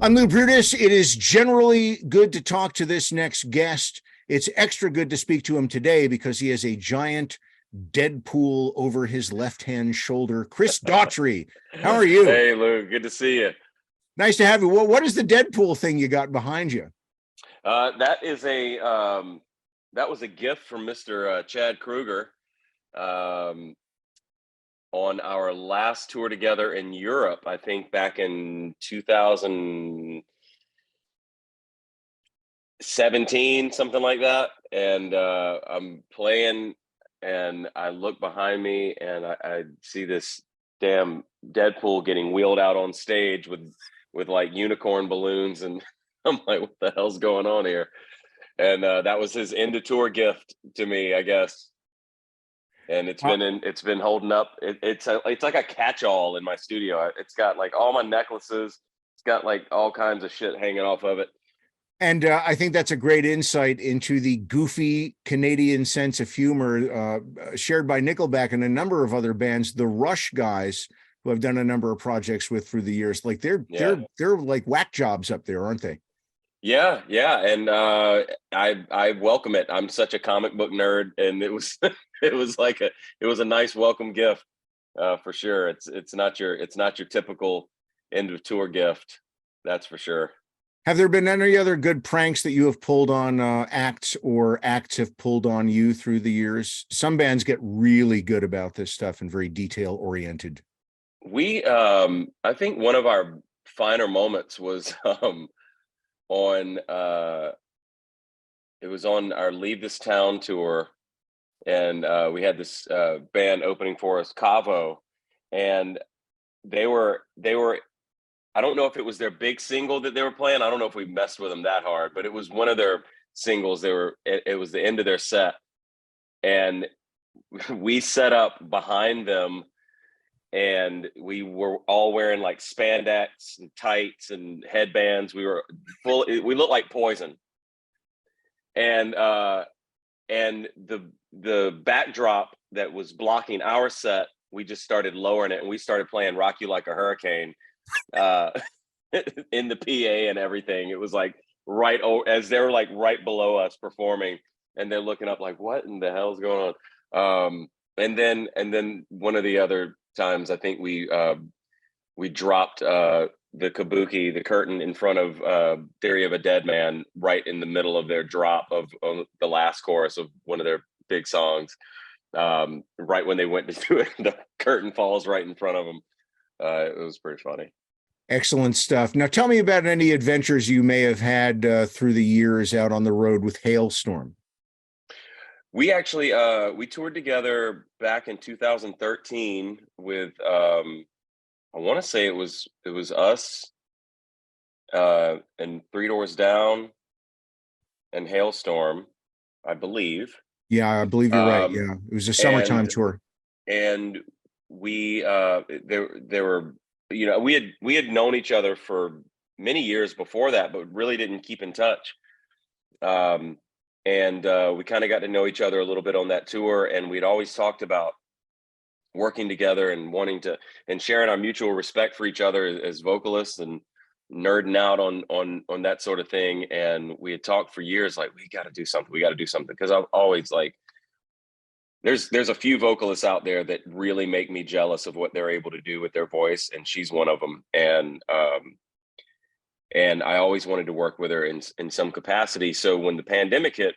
I'm Lou Brutus. It is generally good to talk to this next guest. It's extra good to speak to him today because he has a giant Deadpool over his left-hand shoulder. Chris Daughtry, how are you? Hey, Lou, good to see you. Nice to have you. Well, what is the Deadpool thing you got behind you? That was a gift from Mr. Chad Kruger um, on our last tour together in Europe. I think back in 2017, something like that. And I'm playing, and I look behind me, and I see this damn Deadpool getting wheeled out on stage with like unicorn balloons, and I'm like, what the hell's going on here? And that was his end of tour gift to me, I guess. And it's been holding up. It's like a catch-all in my studio. It's got like all my necklaces. It's got like all kinds of shit hanging off of it. And I think that's a great insight into the goofy Canadian sense of humor shared by Nickelback and a number of other bands. The Rush guys, who I've done a number of projects with through the years, like they're like whack jobs up there, aren't they? Yeah, and I welcome it. I'm such a comic book nerd, and it was it was a nice welcome gift for sure. It's not your typical end of tour gift, that's for sure. Have there been any other good pranks that you have pulled on acts, or acts have pulled on you through the years? Some bands get really good about this stuff and very detail oriented. I think one of our finer moments was on it was on our Leave This Town tour, and we had this band opening for us, Cavo, and they were I don't know if it was their big single that they were playing. I don't know if we messed with them that hard, but it was one of their singles. It was the end of their set, and we set up behind them, and we were all wearing like spandex and tights and headbands. We looked like Poison. And the backdrop that was blocking our set, we just started lowering it, and we started playing Rock You Like a Hurricane in the PA and everything. It was like as they were like right below us performing, and they're looking up like, what in the hell's going on? And then one of the other times, I think we dropped the kabuki, the curtain in front of Theory of a Dead Man, right in the middle of their drop of the last chorus of one of their big songs. Right when they went to do it, the curtain falls right in front of them. It was pretty funny. Excellent stuff. Now, tell me about any adventures you may have had through the years out on the road with Halestorm. We actually we toured together back in 2013 with I want to say it was us and Three Doors Down and Halestorm, I believe. Yeah, I believe you're right. Yeah, it was a summertime tour. And we there were, you know, we had known each other for many years before that, but really didn't keep in touch. And we kind of got to know each other a little bit on that tour, and we'd always talked about working together and wanting to, and sharing our mutual respect for each other as vocalists, and nerding out on that sort of thing. And we had talked for years, like, we got to do something, because I'm always like, there's a few vocalists out there that really make me jealous of what they're able to do with their voice, and she's one of them. And I always wanted to work with her in some capacity. So when the pandemic hit,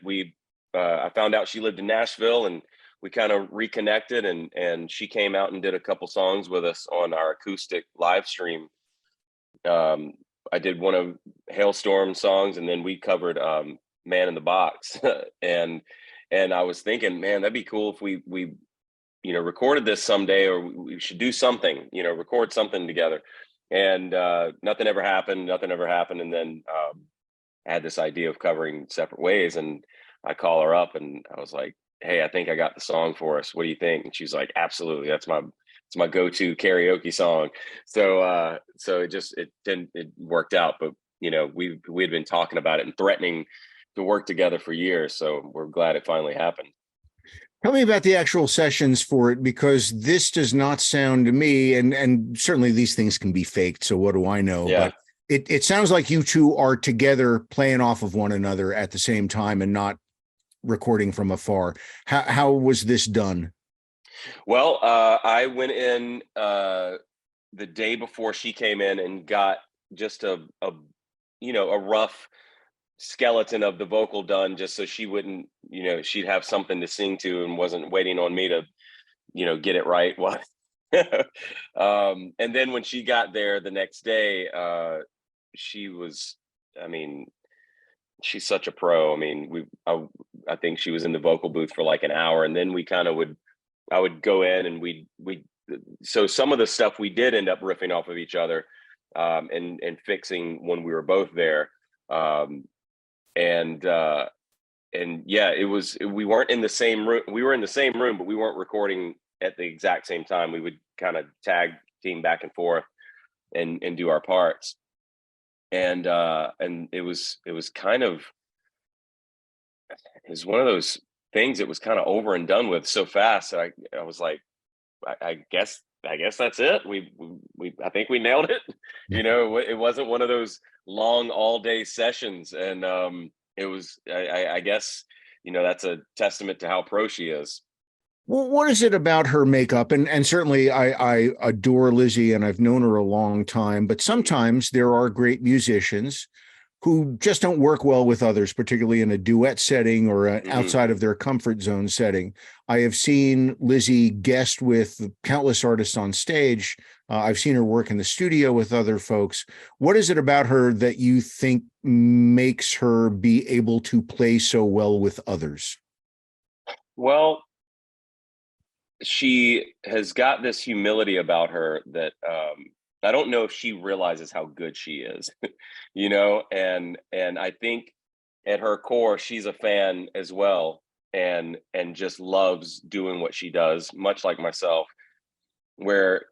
I found out she lived in Nashville, and we kind of reconnected, and she came out and did a couple songs with us on our acoustic live stream. I did one of Halestorm songs, and then we covered Man in the Box. and I was thinking, man, that'd be cool if we recorded this someday, or we should do something, record something together. And nothing ever happened. And then I had this idea of covering Separate Ways, and I call her up, and I was like, hey, I think I got the song for us. What do you think? And she's like, absolutely. It's my go-to karaoke song. So it worked out. But we had been talking about it and threatening to work together for years. So we're glad it finally happened. Tell me about the actual sessions for it, because this does not sound to me, and certainly these things can be faked, so what do I know? Yeah. But it sounds like you two are together playing off of one another at the same time and not recording from afar. How was this done? Well, I went in the day before she came in and got just a a rough skeleton of the vocal done, just so she wouldn't, she'd have something to sing to and wasn't waiting on me to, get it right. What? And then when she got there the next day, she was, I mean, she's such a pro. I mean, I think she was in the vocal booth for like an hour, and then I would go in and so some of the stuff we did end up riffing off of each other, and fixing when we were both there. Um, and yeah, we weren't in the same room. We were in the same room, but we weren't recording at the exact same time. We would kind of tag team back and forth and do our parts. And it was kind of, it was one of those things that was kind of over and done with so fast. I was like, I guess that's it. I think we nailed it. It wasn't one of those long all day sessions. And it was, I guess, that's a testament to how pro she is. Well, what is it about her makeup? And certainly I adore Lzzy and I've known her a long time, but sometimes there are great musicians who just don't work well with others, particularly in a duet setting or an outside of their comfort zone setting. I have seen Lzzy guest with countless artists on stage. I've seen her work in the studio with other folks. What is it about her that you think makes her be able to play so well with others? Well, she has got this humility about her that, I don't know if she realizes how good she is, and I think at her core she's a fan as well, and just loves doing what she does, much like myself. Where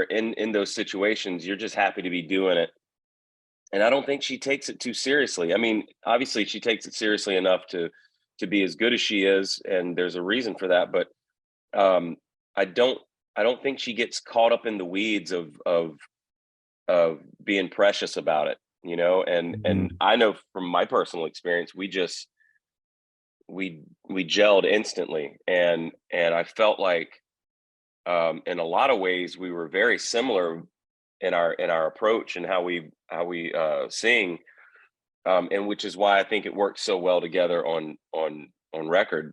in those situations you're just happy to be doing it, and I don't think she takes it too seriously. I mean, obviously she takes it seriously enough to be as good as she is, and there's a reason for that. But um, I don't think she gets caught up in the weeds of being precious about it, and I know from my personal experience, we gelled instantly, and I felt like, in a lot of ways we were very similar in our approach and how we sing, and which is why I think it works so well together on record.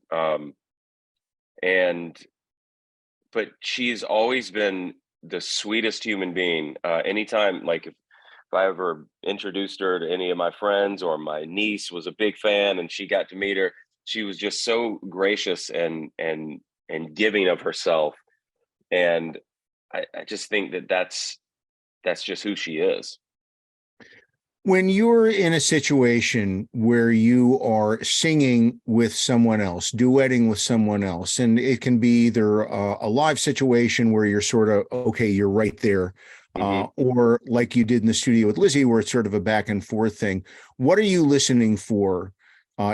And But she's always been the sweetest human being. Anytime, like if I ever introduced her to any of my friends, or my niece was a big fan and she got to meet her, she was just so gracious and giving of herself. And I just think that's just who she is. When you're in a situation where you are singing with someone else, duetting with someone else, and it can be either a live situation where you're sort of, okay, you're right there, Hmm. or like you did in the studio with Lzzy, where it's sort of a back and forth thing. What are you listening for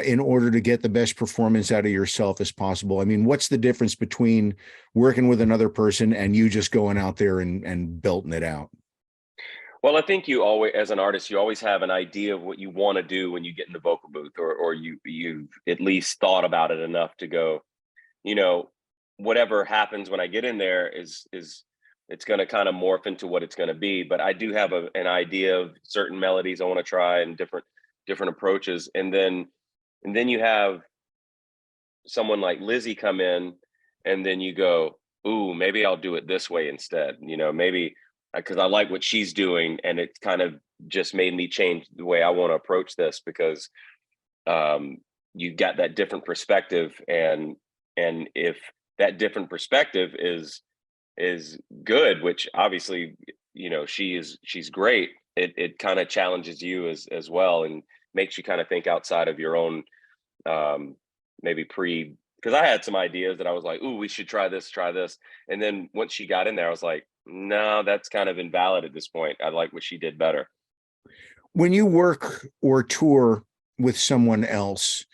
in order to get the best performance out of yourself as possible? I mean, what's the difference between working with another person and you just going out there and belting it out? Well, I think you always, as an artist, you always have an idea of what you want to do when you get in the vocal booth, or you've at least thought about it enough to go, you know, whatever happens when I get in there is it's going to kind of morph into what it's going to be. But I do have an idea of certain melodies I want to try, and different approaches, and then you have someone like Lzzy come in, and then you go, ooh, maybe I'll do it this way instead. Maybe because I like what she's doing, and it kind of just made me change the way I want to approach this, because um, you got that different perspective, and if that different perspective is good, which obviously she's great. It kind of challenges you as well, and makes you kind of think outside of your own, um, maybe because I had some ideas that I was like, ooh, we should try this. And then once she got in there, I was like, no, that's kind of invalid at this point. I like what she did better. When you work or tour with someone else,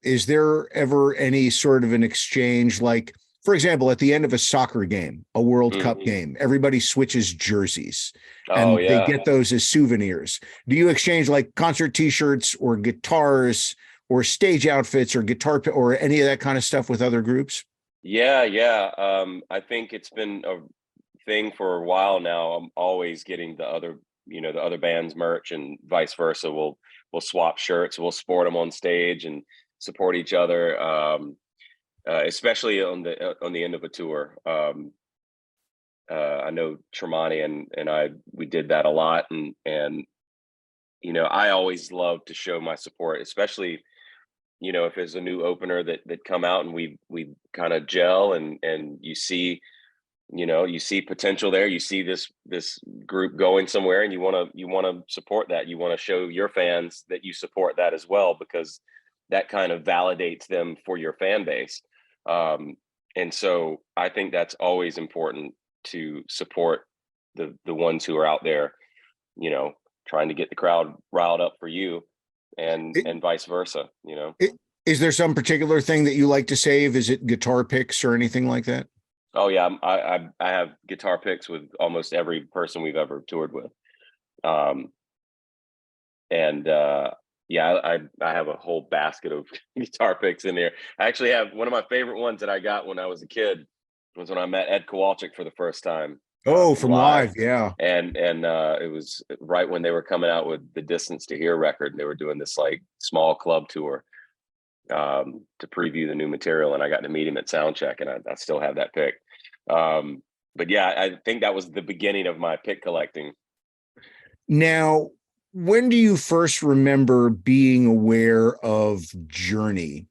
is there ever any sort of an exchange like, For example, at the end of a soccer game, a World Cup Hmm. game, everybody switches jerseys Oh and they yeah. get those as souvenirs. Do you exchange like concert t-shirts or guitars or stage outfits or guitar or any of that kind of stuff with other groups? Yeah, yeah. I think it's been a thing for a while now. I'm always getting the other band's merch and vice versa. We'll swap shirts, we'll sport them on stage and support each other. Especially on the end of a tour. I know Tremonti and I we did that a lot, and I always love to show my support, especially if there's a new opener that come out and we kind of gel and you see potential there, you see this group going somewhere, and you want to support that, you want to show your fans that you support that as well, because that kind of validates them for your fan base. um, and so I think that's always important, to support the ones who are out there, you know trying to get the crowd riled up for you, It, and vice versa. it, is there some particular thing that you like to save? Is it guitar picks or anything like that? Oh yeah, I have guitar picks with almost every person we've ever toured with. Um, and yeah, I have a whole basket of guitar picks in there. I actually have one of my favorite ones that I got when I was a kid, was when I met Ed Kowalczyk for the first time, Oh, from from live. live. Yeah. And it was right when they were coming out with the Distance to Here record, and they were doing this like small club tour, to preview the new material, and I got to meet him at soundcheck, and I still have that pick. But yeah, I think that was the beginning of my pick collecting. Now, when do you first remember being aware of Journey?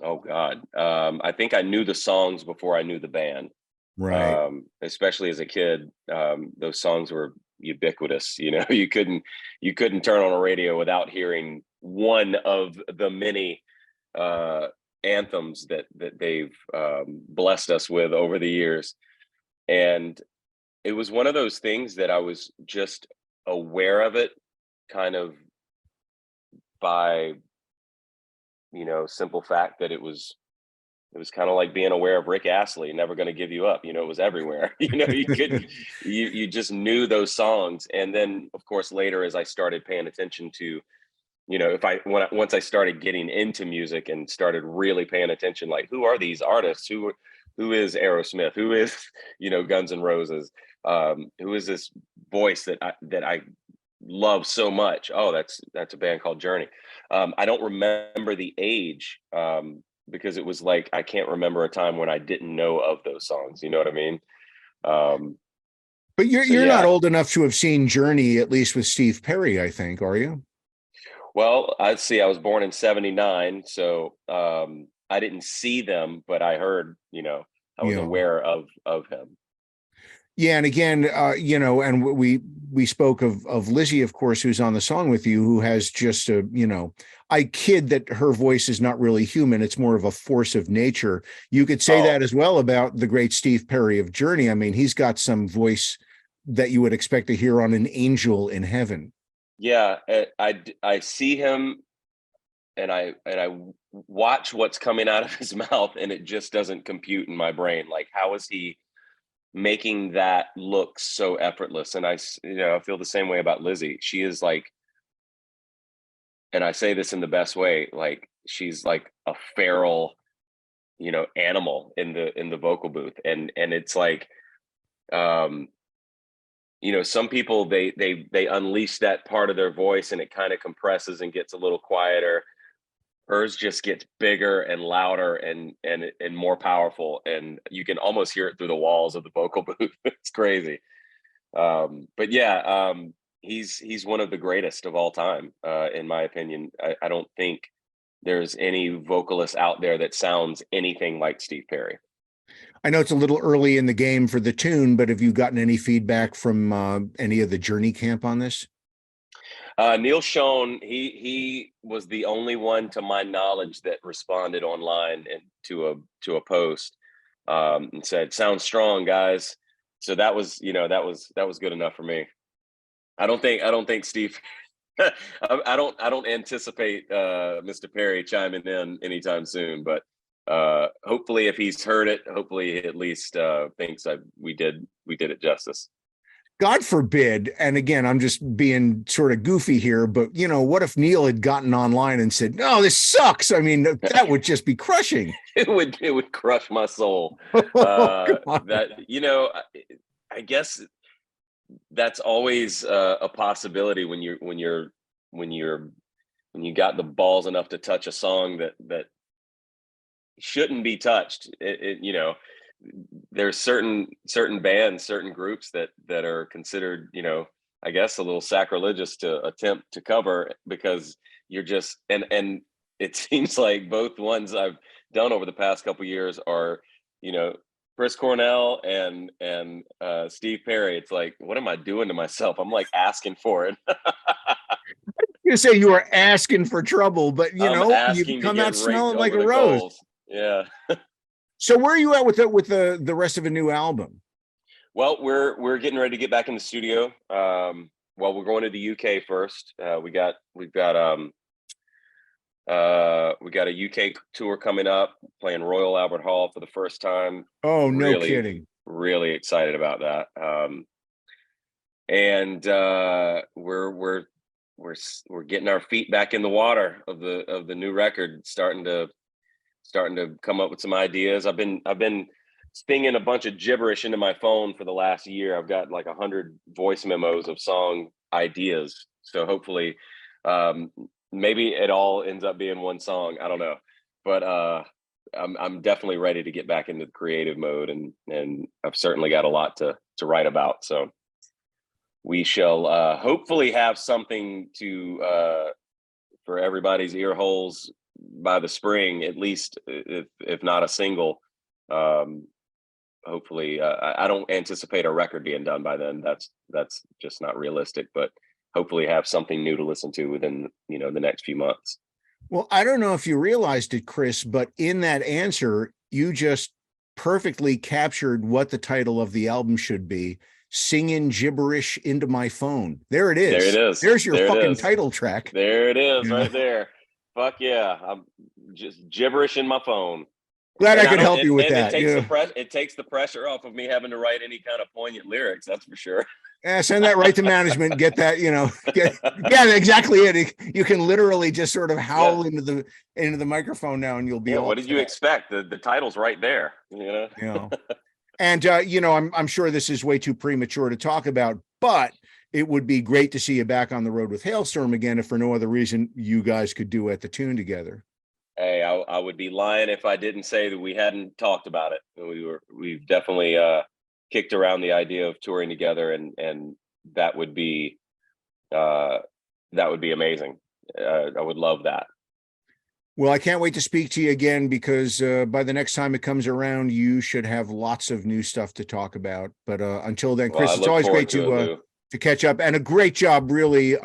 Oh God, I think I knew the songs before I knew the band. Right. Especially as a kid, those songs were ubiquitous. You couldn't turn on a radio without hearing one of the many uh, anthems that they've blessed us with over the years. And it was one of those things that I was just aware of it, kind of by simple fact that it was kind of like being aware of Rick Astley, Never Gonna Give You Up. It was everywhere. You just knew those songs. And then of course later, as I started paying attention to, if once I started getting into music and started really paying attention, like, who are these artists? Who is Aerosmith? Who is, Guns N' Roses? Who is this voice that I love so much? Oh, that's a band called Journey. I don't remember the age, because it was like, I can't remember a time when I didn't know of those songs. You know what I mean? Um, But you're so you're not yeah. old enough to have seen Journey, at least with Steve Perry, I think, are you? Well, I see. I was born in '79, so I didn't see them, but I heard. I was Yeah. aware of him. Yeah, and again, and we spoke of Lzzy, of course, who's on the song with you, who has just I kid that her voice is not really human; it's more of a force of nature. You could say Oh that as well about the great Steve Perry of Journey. I mean, he's got some voice that you would expect to hear on an angel in heaven. yeah, I see him, and I watch what's coming out of his mouth, and it just doesn't compute in my brain. Like, how is he making that look so effortless? And I feel the same way about Lzzy. She is like, and I say this in the best way, like, she's like a feral, animal in the vocal booth. And it's like, um some people, they unleash that part of their voice, and it kind of compresses and gets a little quieter. Hers just gets bigger and louder and more powerful, and you can almost hear it through the walls of the vocal booth. It's crazy. But yeah, he's one of the greatest of all time, in my opinion. I don't think there's any vocalist out there that sounds anything like Steve Perry. I know it's a little early in the game for the tune, but have you gotten any feedback from any of the Journey camp on this? Neil Schon, he was the only one, to my knowledge, that responded online and to a post, and said, "Sounds strong, guys." So that was good enough for me. I don't think Steve. I don't anticipate Mr. Perry chiming in anytime soon, but hopefully if he's heard it, hopefully he at least thinks we did it justice. God forbid, and again, I'm just being sort of goofy here, but what if Neil had gotten online and said, "No, this sucks"? I mean, that would just be crushing. It would crush my soul. That I guess that's always a possibility when you got the balls enough to touch a song that shouldn't be touched. There's certain bands, certain groups that are considered, I guess a little sacrilegious to attempt to cover, because you're just and it seems like both ones I've done over the past couple of years are, Chris Cornell and Steve Perry. It's like, what am I doing to myself? I'm like asking for it. You say you are asking for trouble, but you come out smelling like a rose. Goals. Yeah. So where are you at with the rest of a new album? Well, we're getting ready to get back in the studio. Well, we're going to the UK first. We got a UK tour coming up, playing Royal Albert Hall for the first time. Oh, no kidding. Really excited about that. And we're getting our feet back in the water of the new record, starting to come up with some ideas. I've been spinging a bunch of gibberish into my phone for the last year. I've got like 100 voice memos of song ideas. So hopefully, maybe it all ends up being one song. I don't know, but I'm definitely ready to get back into the creative mode, and I've certainly got a lot to write about. So we shall hopefully have something for everybody's ear holes by the spring, at least, if not a single. Hopefully, I don't anticipate a record being done by then. That's just not realistic, but hopefully have something new to listen to within the next few months. Well, I don't know if you realized it, Chris, but in that answer, you just perfectly captured what the title of the album should be: Singing Gibberish into My Phone. There it is. There it is. There's your fucking title track. There it is, right there. Fuck yeah. I'm just gibberish in my phone. Glad I could help you with that. It takes the pressure off of me having to write any kind of poignant lyrics, that's for sure. Yeah, send that right to management. Get that, yeah, exactly it. You can literally just sort of howl into the microphone now, and you'll be. What did you expect? The title's right there. And I'm sure this is way too premature to talk about, but it would be great to see you back on the road with Halestorm again, if for no other reason you guys could duet the tune together. Hey, I would be lying if I didn't say that we hadn't talked about it. We've definitely kicked around the idea of touring together, and that would be amazing. I would love that. Well, I can't wait to speak to you again, because by the next time it comes around, you should have lots of new stuff to talk about. But until then, Chris, it's always great to catch up, and a great job, really.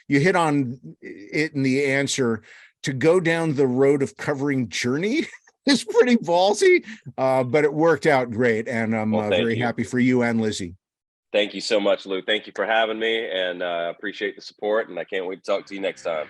You hit on it in the answer. To go down the road of covering Journey is pretty ballsy, but it worked out great, and I'm very happy for you and Lzzy. Thank you so much, Lou. Thank you for having me, and I appreciate the support, and I can't wait to talk to you next time.